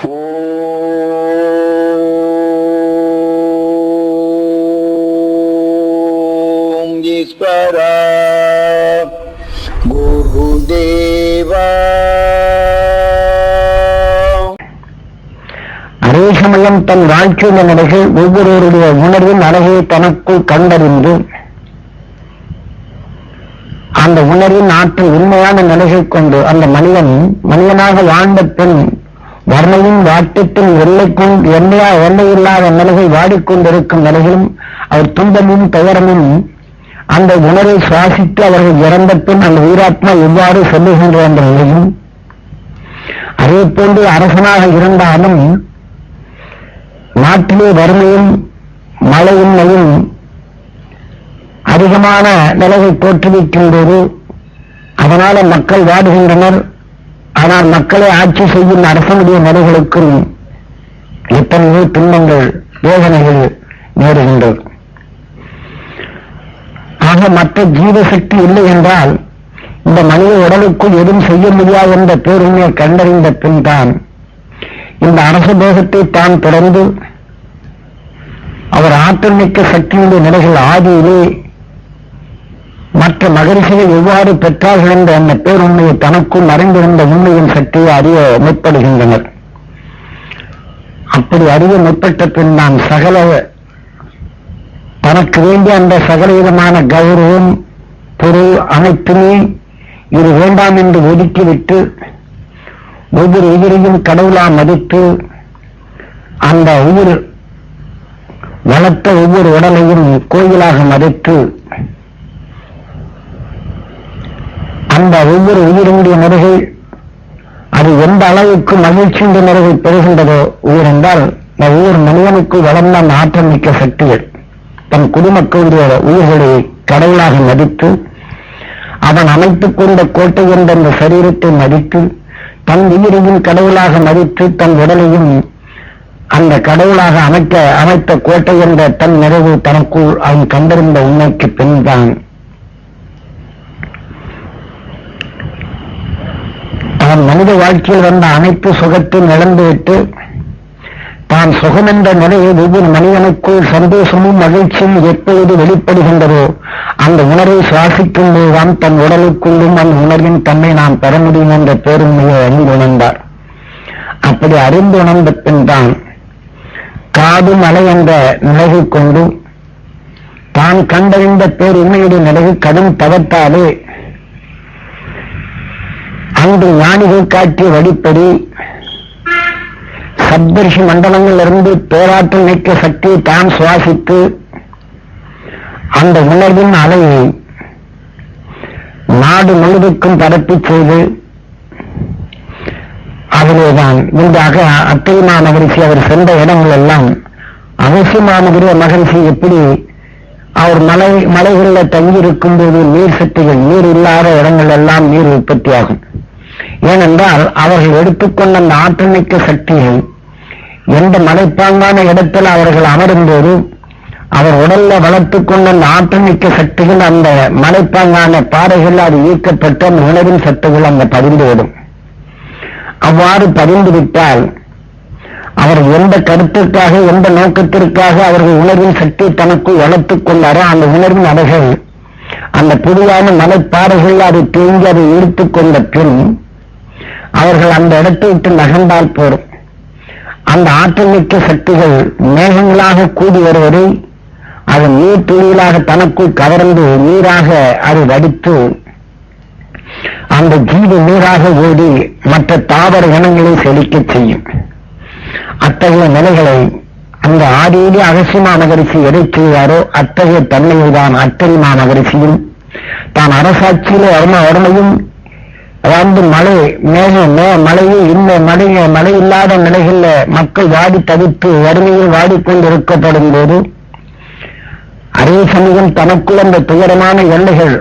ஓம் ஈஸ்வரா குருதேவா. அதே சமயம் தன் வாழ்க்கையின் நிலைகள் ஒவ்வொருவருடைய உணர்வின் அழகை தனக்குள் கண்டறிந்து அந்த உணர்வின் ஆற்றல் உண்மையான நிலைகள் கொண்டு அந்த மனிதனாக வாழ்ந்த பெண் வர்ணையின் வாட்டத்தின் எல்லையில்லாத நிலைகள் வாடிக்கொண்டிருக்கும் நிலையிலும் அவர் துன்பமும் துயரமும் அந்த உணர்வை சுவாசித்து அவர்கள் இறந்த பின் அந்த உயிராத்மா எவ்வாறு செல்லுகின்ற என்ற நிலையும், அதே போன்று அரசனாக இருந்தாலும் நாட்டிலே வறுமையும் மழையின்மையும் அதிகமான நிலையை தோற்றுவிக்கும் போது அதனால மக்கள் வாடுகின்றனர். ஆனால் மக்களை ஆட்சி செய்யும் அரசனுடைய நிலைகளுக்கும் எத்தனையோ துன்பங்கள் வேதனைகள் நேருகின்றது. ஆக மற்ற ஜீவசக்தி இல்லை என்றால் இந்த மனித உடலுக்குள் எதுவும் செய்ய முடியாது என்ற பேருமையை கண்டறிந்த பின் தான் இந்த அரச போகத்தை தான் தொடர்ந்து அவர் ஆற்றல் மிக்க சக்தியுடைய நிலைகள் ஆதியிலே மற்ற மகரிஷிகள் எவ்வாறு பெற்றார்கள் என்ற அந்த பேருண்மையை தனக்குள் மறைந்திருந்த உண்மையின் சக்தியை அறிய முற்படுகின்றனர். அப்படி அறிய முற்பட்ட பின் நான் சகல தனக்கு வேண்டிய அந்த சகல விதமான கௌரவம் பொருள் அனைத்துமே இது வேண்டாம் என்று ஒதுக்கிவிட்டு ஒவ்வொரு உயிரையும் கடவுளா மதித்து அந்த உயிர் வளர்த்த ஒவ்வொரு உடலையும் கோயிலாக மதித்து அந்த ஒவ்வொரு உயிரினுடைய நிறைகள் அது எந்த அளவுக்கு மகிழ்ச்சியுடைய நிறைவை பெறுகின்றதோ உயிர் என்றால் ஒவ்வொரு மனிதனுக்கு வளர்ந்த அந்த ஆற்றல் மிக்க சக்திகள் தன் குடிமக்களுடைய உயிர்களை கடவுளாக மதித்து அவன் அமைத்துக் கொண்ட கோட்டை என்ற அந்த சரீரத்தை மதித்து தன் உயிரையும் கடவுளாக மதித்து தன் உடலையும் அந்த கடவுளாக அமைத்த கோட்டை என்ற தன் நிறைவு தனக்குள் அவன் கண்டறிந்த உண்மைக்கு பின்தான் அவன் மனித வாழ்க்கையில் வந்த அனைத்து சுகத்தையும் இழந்துவிட்டு தான் சுகம் என்ற நிலையை ஒவ்வொரு மனிதனுக்குள் சந்தோஷமும் மகிழ்ச்சியும் எப்பொழுது வெளிப்படுகின்றதோ அந்த உணர்வை சுவாசிக்கும் போதுதான் தன் உடலுக்குள்ளும் அந்த உணர்வின் தன்மை நாம் பெற முடியும் என்ற பேருண்மையை அறிந்து உணர்ந்தார். அப்படி அறிந்து உணர்ந்த பின் தான் காடு மலை என்ற நிலையை கொண்டு தான் கண்டறிந்த பேருண்மையுடைய நிலையை கடும் தவத்தாலே அன்று ஞானிகள் காட்டிய வழிப்படி சப்தர்ஷி மண்டலங்களிலிருந்து பேராற்றல் மிக்க சக்தியை தான் சுவாசித்து அந்த உணர்வின் அலையை நாடு முழுவதுக்கும் பரப்பி செய்து அதிலேதான் இந்த அத்தைமா மகரிஷி அவர் சென்ற இடங்கள் எல்லாம் அவசியமானகிற மகரிஷி எப்படி அவர் மலைகளில் தங்கியிருக்கும் போது நீர் சக்திகள் நீர் இல்லாத இடங்கள் எல்லாம் நீர் உற்பத்தி ஆகும். ஏனென்றால் அவர்கள் எடுத்துக்கொண்ட அந்த ஆற்றல் மிக்க சக்தியை எந்த மலைப்பாங்கான இடத்தில் அவர்கள் அமரும்போது அவர் உடல்ல வளர்த்துக் கொண்ட அந்த ஆற்றல் மிக்க சக்திகள் அந்த மலைப்பாங்கான பாறைகள் அது ஈர்க்கப்பட்டு அந்த உணவின் சக்திகள் அந்த பதிந்துவிடும். அவ்வாறு பதிந்துவிட்டால் அவர் எந்த கருத்துக்காக எந்த நோக்கத்திற்காக அவர்கள் உணர்வின் சக்தி தனக்குள் வளர்த்துக் கொண்டாரோ அந்த உணர்வின் அலைகள் அந்த புதியான மலைப்பாறைகள் அது தேங்கி அதை இழுத்துக் கொண்ட பின் அவர்கள் அந்த இடத்தை விட்டு நகர்ந்தால் போரும். அந்த ஆற்றல் மிக்க சக்திகள் மேகங்களாக கூடி வருவதை அது நீர் துளிகளாக தனக்குள் கவர்ந்து நீராக அது வடித்து அந்த ஜீவ நீராக ஓடி மற்ற தாவர இனங்களை செழிக்க செய்யும். அத்தகைய நிலைகளை அந்த ஆதியிலே அகசியமா மகரிஷி எதை செய்வாரோ அத்தகைய தன்மையைதான் அத்தரிமா மகரிஷியும் தான் அரசாட்சியிலே வறுமையும் அதாவது மழையே இந்த மழை இல்லாத நிலைகள்ல மக்கள் வாடி தவித்து வறுமையில் வாடிக்கொண்டிருக்கப்படும் போது அதே சமயம் தனக்குள் அந்த துயரமான எல்லைகள்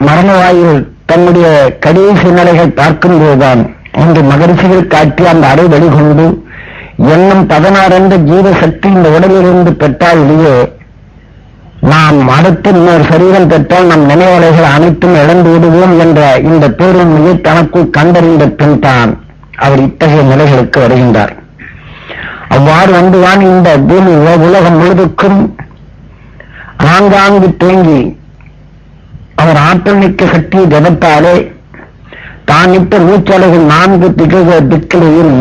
மரண வாயில் தன்னுடைய கடைசி நிலைகள் பார்க்கும் போதுதான் இன்று மகரிஷிகள் காட்டிய அந்த அறை வெளிகொண்டு எண்ணம் 16 என்ற ஜீவசக்தி இந்த உடலிலிருந்து பெற்றாலேயே நாம் அடுத்து இன்னொரு சரீரம் பெற்றால் நம் நினைவலைகள் அனைத்தும் இழந்து விடுவோம் என்ற இந்த பேருண்மையை தனக்குள் கண்டறிந்த பின் தான் அவர் இத்தகைய நிலைகளுக்கு வருகின்றார். அவ்வாறு வந்துதான் இந்த பூமி உலகம் முழுவதுக்கும் ஆங்காங்கு தேங்கி அவர் ஆற்றல் மிக்க சக்தியை ஜபத்தாலே தான் இட்ட மூச்சலைகள் 4 திக்கிலையும்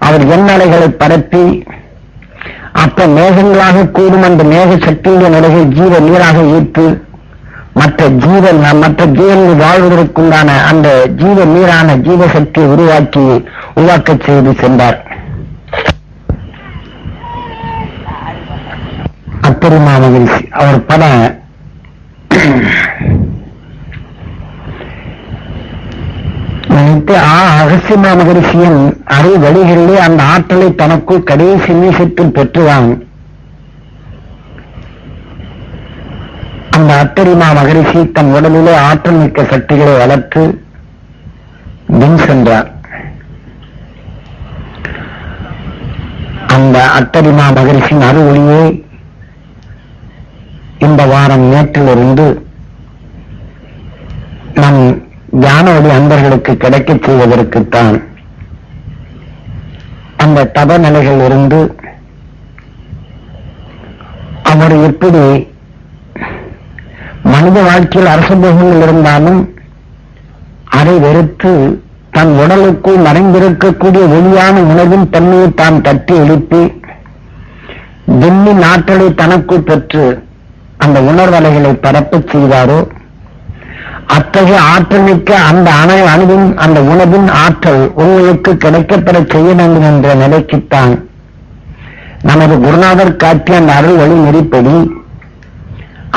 அவர் எண்ணலைகளை பரப்பி அப்ப மேகங்களாக கூடும் அந்த மேக சக்தியுடைய நிலைகள் ஜீவ நீராக ஈர்த்து மற்ற ஜீவன் வாழ்வதற்குண்டான அந்த ஜீவ நீரான ஜீவசக்தியை உருவாக்க செய்து சென்றார். அப்பெருமா மகிழ்ச்சி அவர் பல அகசியமா மகரிஷியின் அரை வழிகளிலே அந்த ஆற்றலை தனக்குள் கடைசி நிமிஷத்தில் பெற்றுவான். அந்த அத்தரிமா மகரிஷி தன் உடலிலே ஆற்றல் மிக்க சக்திகளை வளர்த்து பின் சென்றார். அந்த அத்தரிமா மகரிஷியின் அருளொளியே இந்த வாரம் நேற்றிலிருந்து நம் ஞான ஒளி அன்பர்களுக்கு கிடைக்கச் செய்வதற்குத்தான் அந்த தப நிலைகள் இருந்து அவர் எப்படி மனித வாழ்க்கையில் அரசபோகங்கள் இருந்தாலும் அதை வெறுத்து தன் உடலுக்குள் மறைந்திருக்கக்கூடிய ஒளியான உணவின் தன்மையை தான் தட்டி எழுப்பி விண்ணின் ஆற்றலை தனக்குள் பெற்று அந்த உணர்வலைகளை பரப்பச் செய்தாரோ அத்தகைய ஆற்றல் மிக்க அந்த அணுவின் அந்த உணவின் ஆற்றல் உங்களுக்கு கிடைக்கப்பெற செய்ய வேண்டும் என்ற நிலைக்குத்தான் நமது குருநாதர் காட்டிய அந்த அருள் வழி நெறிப்படி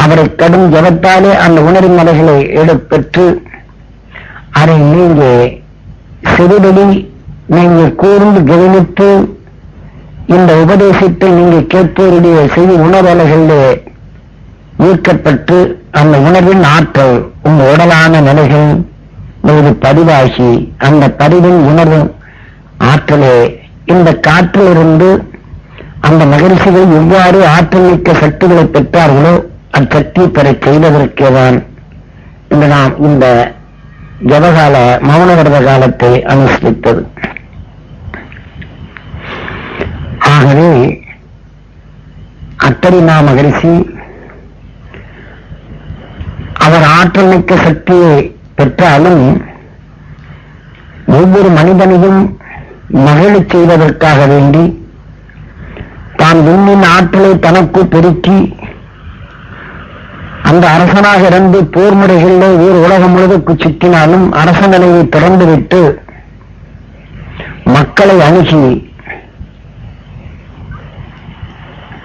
அவரை கடும் ஜபத்தாலே அந்த உணர்வின் நிலைகளை எடுப்பெற்று அதை நீங்க சிறுபடி நீங்க கூர்ந்து கவனித்து இந்த உபதேசத்தை நீங்க கேட்பவருடைய செய்தி உணர்வலைகளிலே ஈர்க்கப்பட்டு அந்த உணர்வின் ஆற்றல் உங்க உடலான நிலைகள் மீது பதிவாகி அந்த பதிவின் உணர்வு ஆற்றலே இந்த காற்றிலிருந்து அந்த மகிழ்ச்சிகள் எவ்வாறு ஆற்றல் மிக்க சக்திகளை பெற்றார்களோ அச்சக்தி பெற செய்வதற்கேதான் நாம் இந்த ஜபகால மௌன விரத காலத்தை அனுஷ்டித்தது. ஆகவே அத்தரிமா மகரிஷி அவர் ஆற்றல் மிக்க சக்தியை பெற்றாலும் ஒவ்வொரு மனிதனையும் மகிழச் செய்வதற்காக வேண்டி தான் விண்ணின் ஆற்றலை தனக்கு பெருக்கி அந்த அரசனாக இருந்து போர் முறைகளிலே வேறு உலகம் முழுவதுக்கு சுற்றினாலும் அரச நிலையை திறந்துவிட்டு மக்களை அணுகி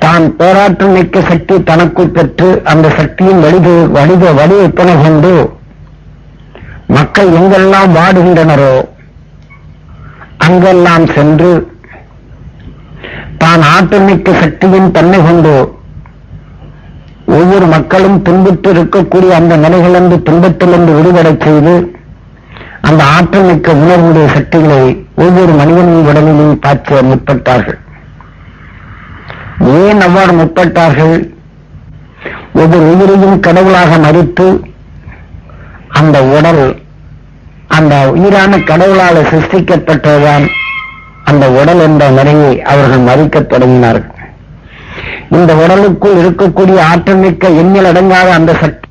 தான் போராட்டம் மிக்க சக்தி தனக்குள் பெற்று அந்த சக்தியின் வடிவப்பனை கொண்டு மக்கள் எங்கெல்லாம் வாடுகின்றனரோ அங்கெல்லாம் சென்று தான் ஆற்றல் மிக்க சக்தியின் தன்மை கொண்டு ஒவ்வொரு மக்களும் துன்புற்று இருக்கக்கூடிய அந்த நிலைகளிலிருந்து துன்பத்திலிருந்து விடுபடச் செய்து அந்த ஆற்றல் மிக்க உணர்வுடைய சக்திகளை ஒவ்வொரு மனிதனின் உடலிலும் பாய்ச்ச முற்பட்டார்கள். ஏன் அவ்வாறு முற்பட்டார்கள்? ஒவ்வொரு உயிரையும் கடவுளாக மறித்து அந்த உடல் அந்த உயிரான கடவுளால் சிருஷ்டிக்கப்பட்டதுதான் அந்த உடல் என்ற நிலையை அவர்கள் மறிக்கத் தொடங்கினார்கள். இந்த உடலுக்குள் இருக்கக்கூடிய ஆற்றல் மிக்க எண்ணில் அடங்காத அந்த சக்தி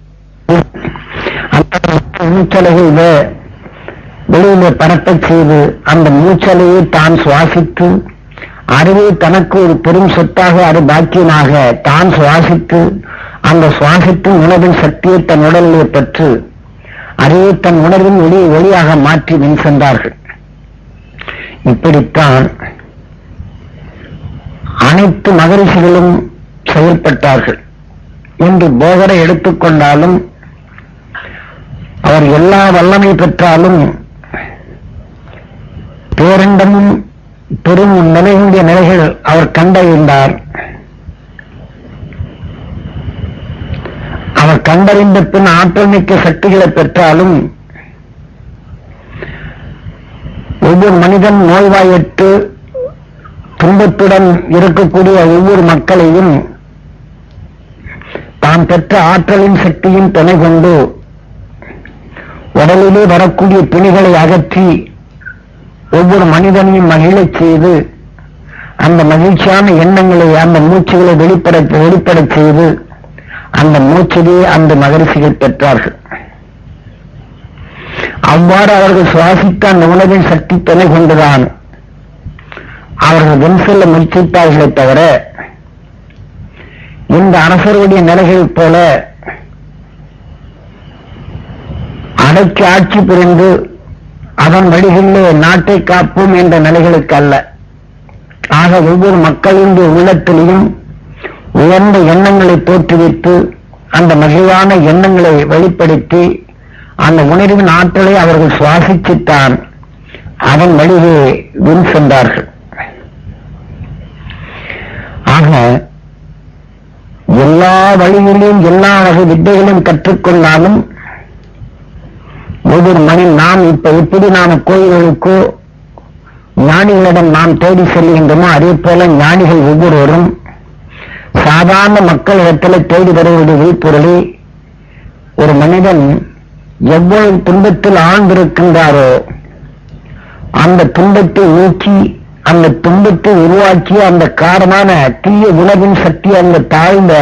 அந்த மூச்சலையை வெளியிலே பரப்பச் செய்து அந்த மூச்சலையை தான் சுவாசித்து அறிவை தனக்கு ஒரு பெரும் சொத்தாக பாக்கியமாக தான் சுவாசித்து அந்த சுவாசிக்கும் உணர்வின் சக்தியை தன் உடலிலே பெற்று அறிவை தன் உணர்வின் ஒளியாக மாற்றி மின் சென்றார்கள். இப்படித்தான் அனைத்து மகரிஷிகளும் செயல்பட்டார்கள். இன்று போகரை எடுத்துக்கொண்டாலும் அவர் எல்லா வல்லமை பெற்றாலும் பேரண்டமும் பெரும் நிலையுடைய நிலைகள் அவர் கண்டறிந்தார். அவர் கண்டறிந்த பின் ஆற்றல் மிக்க சக்திகளை பெற்றாலும் ஒவ்வொரு மனிதன் நோய்வாயிட்டு துன்பத்துடன் இருக்கக்கூடிய ஒவ்வொரு மக்களையும் தான் பெற்ற ஆற்றலின் சக்தியின் துணை கொண்டு உடலிலே வரக்கூடிய பிணிகளை அகற்றி ஒவ்வொரு மனிதனையும் மகிழச் செய்து அந்த மகிழ்ச்சியான எண்ணங்களை, அந்த மூச்சுகளை வெளிப்பட செய்து அந்த மூச்சிலே அந்த மகரிஷிகள் பெற்றார்கள். அவ்வாறு அவர்கள் சுவாசித்த அந்த உணவின் சக்தி துணை கொண்டுதான் அவர்கள் வென் செல்ல முயற்சித்தார்களே தவிர இந்த அரசருடைய நிலைகள் போல அடக்கி ஆட்சி புரிந்து அதன் வழிகளிலே நாட்டை காப்போம் என்ற நிலைகளுக்கு அல்ல. ஆக ஒவ்வொரு மக்களுடைய உள்ளத்திலையும் உயர்ந்த எண்ணங்களை தோற்றுவித்து அந்த மகிழ்வான எண்ணங்களை வெளிப்படுத்தி அந்த உணர்வின் ஆற்றலை அவர்கள் சுவாசித்துத்தான் அதன் வழியே வின் சென்றார்கள். ஆக எல்லா வழிகளிலும் எல்லா வகை வித்தைகளையும் கற்றுக்கொண்டாலும் ஒவ்வொரு நாம் இப்ப எப்படி நாம் கோயில்களுக்கோ ஞானிகளிடம் நாம் தேடி செல்கின்றோமோ அதே போல ஞானிகள் ஒவ்வொருவரும் சாதாரண மக்களிடத்தில் தேடி வருவதை விழிப்புரளி ஒரு மனிதன் எவ்வளவு துன்பத்தில் ஆழ்ந்திருக்கின்றாரோ அந்த துன்பத்தை நீக்கி அந்த துன்பத்தை உருவாக்கிய அந்த காரணமான தீய உணர்வின் சக்தி அந்த தாழ்ந்த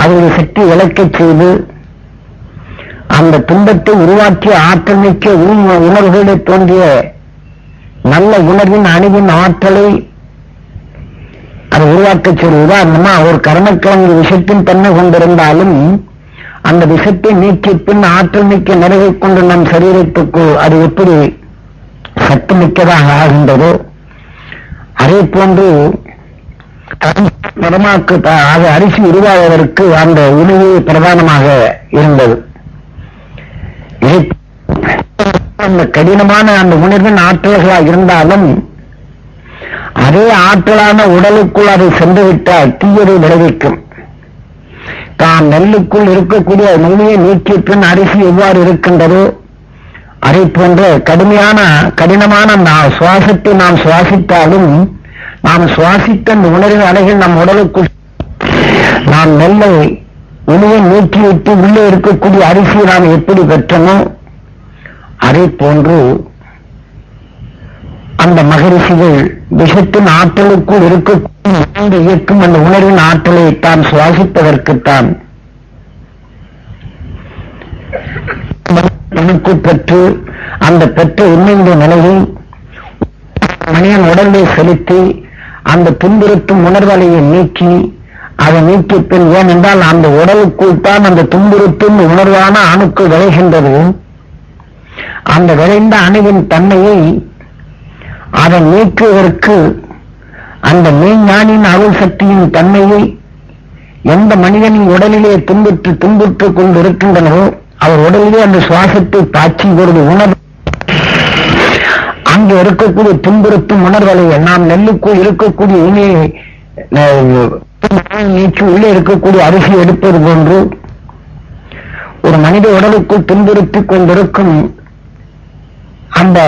அவருடைய சக்தி இழக்கச் செய்து அந்த துன்பத்தை உருவாக்கிய ஆற்றல் மிக்க உணர்வுகளை தோன்றிய நல்ல உணர்வின் அணுவின் ஆற்றலை அதை உருவாக்கச் செய்வது. உதாரணமா ஒரு கர்மக்கிழங்கு விஷத்தின் தன்மை கொண்டிருந்தாலும் அந்த விஷத்தை நீக்கிய பின் ஆற்றல் மிக்க நிறைவை கொண்டு நம் சரீரத்துக்கு அது எப்படி சத்து மிக்கதாக ஆகின்றதோ அதே போன்று பரமாக்கு அது அரிசி உருவாவதற்கு அந்த உணவு பிரதானமாக இருந்தது. அந்த கடினமான அந்த உணர்வின் ஆற்றல்களாக இருந்தாலும் அதே ஆற்றலான உடலுக்குள் அதை சென்றுவிட்டால் தீயதை விளைவிக்கும். தான் நெல்லுக்குள் இருக்கக்கூடிய நுண்ணியை நீக்கிய பின் அரிசி எவ்வாறு இருக்கின்றதோ அதை போன்ற கடினமான சுவாசத்தை நாம் சுவாசித்தாலும் நாம் சுவாசித்த அந்த உணர்வின் அலைகள் நம் உடலுக்குள் நாம் நெல்லை உணவை நீக்கிவிட்டு உள்ளே இருக்கக்கூடிய அரிசியை நாம் எப்படி பெற்றனோ அதே போன்று அந்த மகரிஷிகள் விஷத்தின் ஆற்றலுக்குள் இருக்கக்கூடிய இயக்கும் அந்த உணர்வின் ஆற்றலை தான் சுவாசிப்பதற்குத்தான் பெற்று அந்த பெற்ற உண்மையுடைய நிலையை மனிதன் உடலை செலுத்தி அந்த துன்புறுத்தும் உணர்வலையை நீக்கி அதை நீக்கிய பின், ஏனென்றால் அந்த உடலுக்குள் தான் அந்த துன்புறுத்தும் உணர்வான அணுக்கள் விளைகின்றது. அந்த விளைந்த அணுவின் தன்மையை அதை நீக்குவதற்கு அந்த மெய்ஞானின் அருள் சக்தியின் தன்மையை எந்த மனிதனின் உடலிலே துன்புற்றுக் கொண்டு இருக்கின்றனவோ அவர் உடலிலே அந்த சுவாசத்தை பாய்ச்சி ஒரு உணர்வு அங்கு இருக்கக்கூடிய துன்புறுத்தும் உணர்வலையை நாம் நெல்லுக்குள் இருக்கக்கூடிய உண்மையை நீக்கி உள்ளே இருக்கக்கூடிய அரிசி எடுப்பது போன்று ஒரு மனித உடலுக்குள் துன்புறுத்திக் கொண்டிருக்கும் அந்த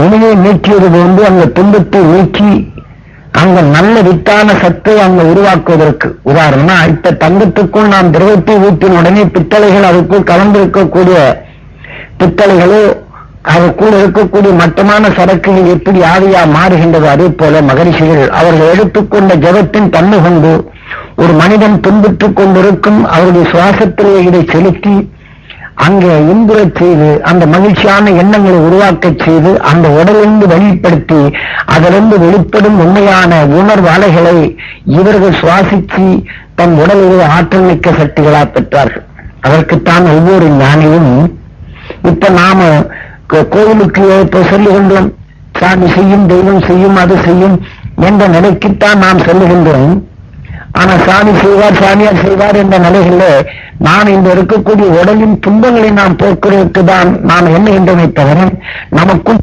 உண்மையை நீக்கியது போன்று அந்த துன்பத்தை நீக்கி அங்க நல்ல வித்தான சத்தை அங்க உருவாக்குவதற்கு. உதாரணமா இப்ப தங்கத்துக்குள் நாம் திரவத்தை ஊற்றின உடனே பித்தளைகள் அதுக்குள் கலந்திருக்கக்கூடிய பித்தளைகளோ அதுக்குள் இருக்கக்கூடிய மட்டமான சரக்குகள் எப்படி ஆவியா மாறுகின்றது அதே போல மகரிஷிகள் அவர்கள் எடுத்துக்கொண்ட ஜபத்தின் தன்மை கொண்டு ஒரு மனிதன் துன்புற்றுக் கொண்டிருக்கும் அவருடைய சுவாசத்திலே இதை செலுத்தி அங்கே இன்புறச் செய்து அந்த மகிழ்ச்சியான எண்ணங்களை உருவாக்கச் செய்து அந்த உடலிருந்து வெளிப்படுத்தி அதிலிருந்து வெளிப்படும் உண்மையான உணர்வு அலைகளை இவர்கள் சுவாசித்து தன் உடலிலே ஆற்றல் மிக்க சக்திகளா பெற்றார்கள். அதற்குத்தான் ஒவ்வொரு ஞானியும் இப்ப நாம கோவிலுக்கு இப்ப சொல்லுகின்றோம், சாமி செய்யும், தெய்வம் செய்யும், அது செய்யும் என்ற நிலைக்குத்தான் நாம் சொல்லுகின்றோம். ஆனா சாமி செய்வார், சாமியார் செய்வார் என்ற நிலைகளில் நான் இந்த இருக்கக்கூடிய உடலின் துன்பங்களை நாம் போக்குவதற்கு தான் நாம் எண்ணுகின்றமே தவிர நமக்கும்